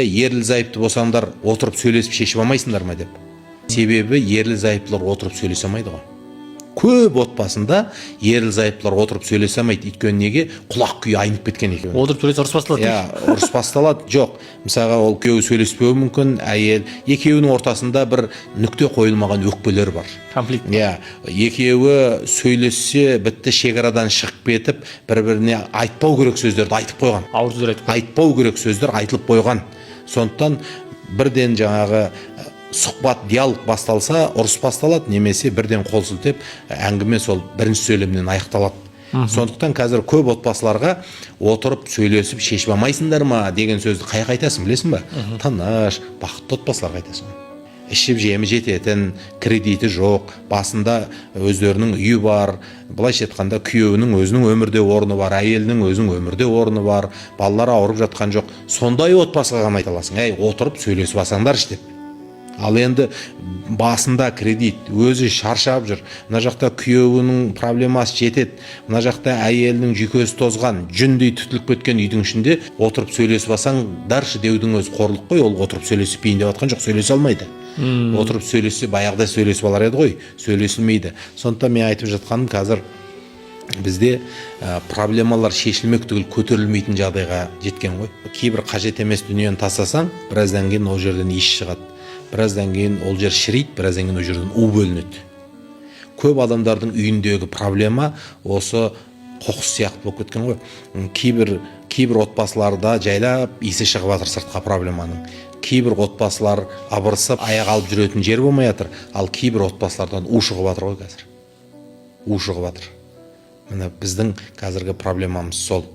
ерлі зайыпты болсаңдар отырып сөйлесіп шешіп алмайсыңдар ма деп. Себебі ерлі зайыптылар отырып сөйлесе алмайды ғой. Көп отбасында ерлі зайыптылар отырып сөйлесе алмайды. Өйткені неге? Құлақ күйі айнып кеткен екен. Отырып сөйлесе ұрыс басталады. Ұрыс басталады. Жоқ. Мысалға ол күйеуі сөйлеспеуі мүмкін, әйел, екеуінің ортасында бір нүкте қойылмаған өкпелер бар. Конфликт. Екеуі сөйлессе, бітті, шекарадан шығып кетіп, бір-біріне айтпау керек сөздерді айтып қойған. Ауыр сөздер айтып қойған. Айтпау керек сөздер айтылып қойған. Сондықтан бірден жаңағы сұхбат, диалог басталса, ұрыс басталады, немесе бірден қол сілтеп әңгіме сол бірінші сөйлемнен аяқталады. Сондықтан қазір көп отбасыларға отырып сөйлесіп шешіп алмайсыңдар ма деген сөзді қай айтасың, білесің ба? Тыныш, бақытты отбасыларға айтасың. Ішіп жемі жететін, кредиті жоқ, басында өздерінің үйі бар, былайша айтқанда күйеуінің өзінің өмірде орны бар, әйелінің өзінің өмірде орны бар, балалары ауырып жатқан жоқ. Сондай отбасыға ғана айта аласың, отырып сөйлесіп алсаңдар деп. Ал енді басында кредит, өзі шаршап жүр, мына жақта күйеуінің проблемасы жетеді, мына жақта әйелінің жүйкесі тозған, жүндей түтіліп кеткен үйдің ішінде отырып сөйлесіп алсаңдаршы деудің өзі қорлық қой. Ол отырып сөйлесіпейін деп жатқан жоқ, сөйлесе алмайды. Отырып сөйлессе баяғыда сөйлесіп алар еді ғой, сөйлесілмейді. Сондықтан мен айтып жатқаным, қазір бізде проблемалар шешілмек түгіл көтерілмейтін жағдайға жеткен ғой. Кейбір қажет емес дүниені тастасаң, біраздан кейін ол жерден иіс шығады. Біраздан кейін ол жер шірейді, біраздан кейін ол жерден у бөлінеді. Көп адамдардың үйіндегі проблема осы қоқыс сияқты болып кеткен ғой. Кейбір отбасыларда жайлап иісі шығып жатыр сыртқа проблеманың. Кейбір отбасылар абырсып аяқ алып жүретін жер болмай жатыр, ал кейбір отбасылардан у шығып жатыр ғой қазір. У шығып жатыр. Міне біздің қазіргі проблемамыз сол.